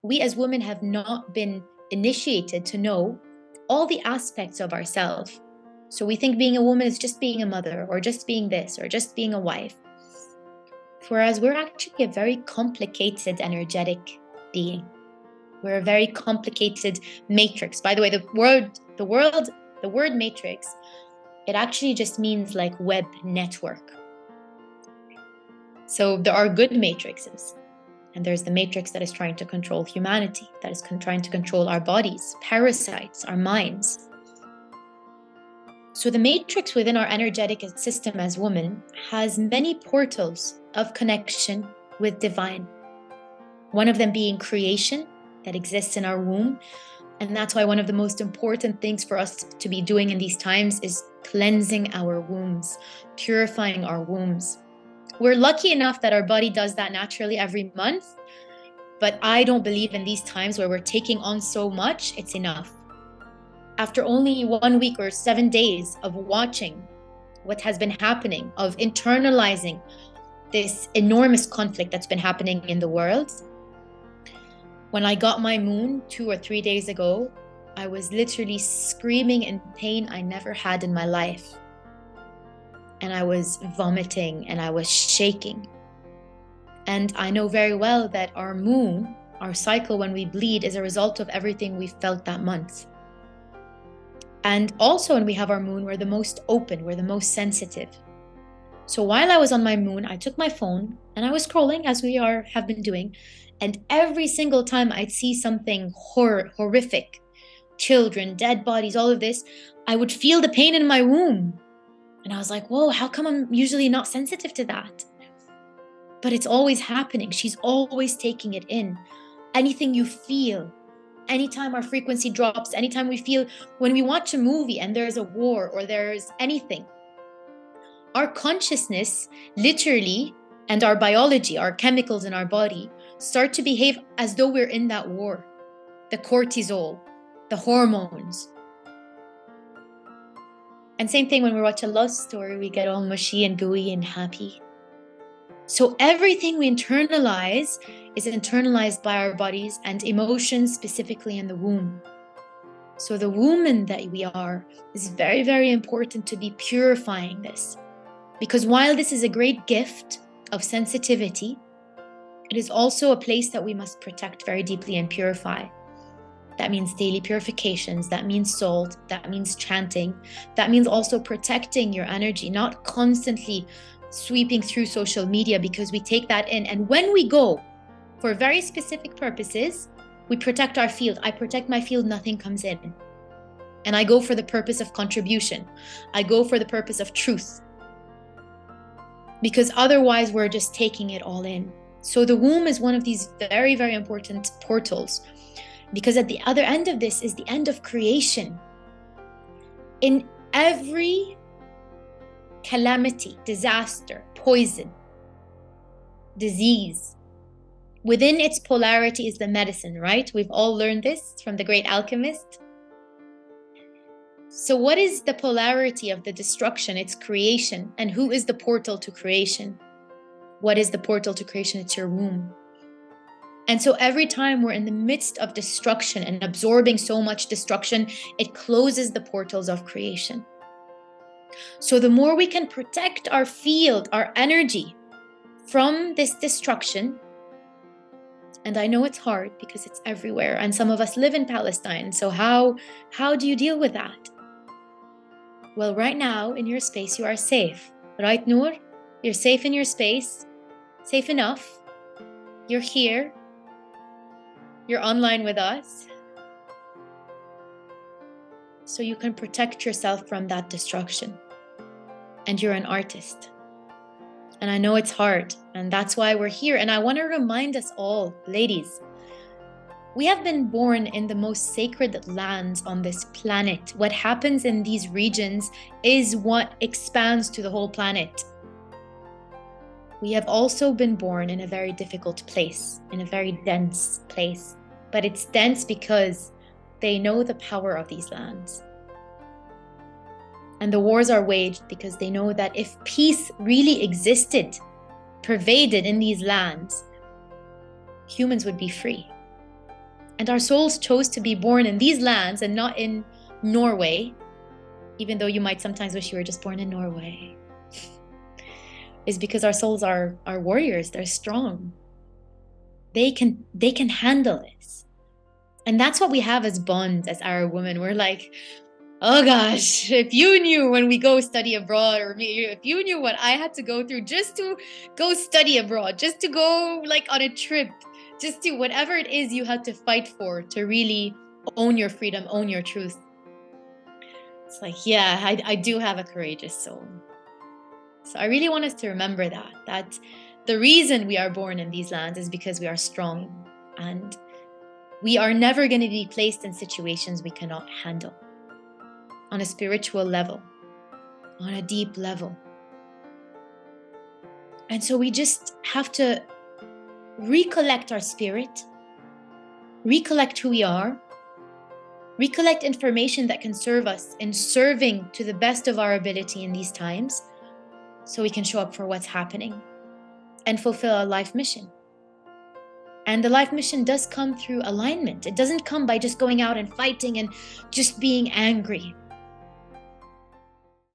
we as women have not been initiated to know all the aspects of ourselves. So we think being a woman is just being a mother, or just being this, or just being a wife. Whereas we're actually a very complicated energetic being. We're a very complicated matrix. By the way, the word matrix, it actually just means like web network. So there are good matrices, and there's the matrix that is trying to control humanity, that is trying to control our bodies, parasites, our minds. So the matrix within our energetic system as women has many portals of connection with divine. One of them being creation that exists in our womb. And that's why one of the most important things for us to be doing in these times is cleansing our wombs, purifying our wombs. We're lucky enough that our body does that naturally every month, but I don't believe in these times where we're taking on so much, it's enough. After only 1 week or 7 days of watching what has been happening, of internalizing this enormous conflict that's been happening in the world, when I got my moon 2 or 3 days ago, I was literally screaming in pain I never had in my life. And I was vomiting and I was shaking. And I know very well that our moon, our cycle when we bleed, is a result of everything we felt that month. And also when we have our moon, we're the most open, we're the most sensitive. So while I was on my moon, I took my phone and I was scrolling, as we have been doing. And every single time I'd see something horrific, children, dead bodies, all of this, I would feel the pain in my womb. And I was like, whoa, how come I'm usually not sensitive to that? But it's always happening. She's always taking it in. Anything you feel, anytime our frequency drops, anytime we feel, when we watch a movie and there's a war or there's anything, our consciousness literally, and our biology, our chemicals in our body, start to behave as though we're in that war. The cortisol, the hormones. And same thing when we watch a love story, we get all mushy and gooey and happy. So everything we internalize is internalized by our bodies, and emotions specifically in the womb. So the woman that we are is very, very important to be purifying this. Because while this is a great gift of sensitivity, it is also a place that we must protect very deeply and purify. That means daily purifications, that means salt, that means chanting, that means also protecting your energy, not constantly sweeping through social media, because we take that in. And when we go for very specific purposes, we protect our field. I protect my field, nothing comes in. And I go for the purpose of contribution. I go for the purpose of truth. Because otherwise we're just taking it all in. So the womb is one of these very, very important portals, because at the other end of this is the end of creation. In every calamity, disaster, poison, disease, within its polarity is the medicine, right? We've all learned this from the great alchemist. So what is the polarity of the destruction? It's creation. And who is the portal to creation? What is the portal to creation? It's your womb. And so every time we're in the midst of destruction and absorbing so much destruction, it closes the portals of creation. So the more we can protect our field, our energy from this destruction, and I know it's hard because it's everywhere, and some of us live in Palestine. So how do you deal with that? Well, right now in your space, you are safe. Right, Noor? You're safe in your space, safe enough. You're here. You're online with us. So you can protect yourself from that destruction. And you're an artist. And I know it's hard, and that's why we're here. And I want to remind us all, ladies, we have been born in the most sacred lands on this planet. What happens in these regions is what expands to the whole planet. We have also been born in a very difficult place, in a very dense place. But it's dense because they know the power of these lands. And the wars are waged because they know that if peace really existed, pervaded in these lands, humans would be free. And our souls chose to be born in these lands and not in Norway, even though you might sometimes wish you were just born in Norway, is because our souls are warriors. They're strong. They can handle this. And that's what we have as bonds as Arab women. We're like, oh gosh, if you knew when we go study abroad, or if you knew what I had to go through just to go study abroad, just to go like on a trip, just to whatever it is you had to fight for to really own your freedom, own your truth. It's like, yeah, I do have a courageous soul. So I really want us to remember that the reason we are born in these lands is because we are strong, and we are never going to be placed in situations we cannot handle on a spiritual level, on a deep level. And so we just have to recollect our spirit, recollect who we are, recollect information that can serve us in serving to the best of our ability in these times, so we can show up for what's happening and fulfill our life mission. And the life mission does come through alignment. It doesn't come by just going out and fighting and just being angry.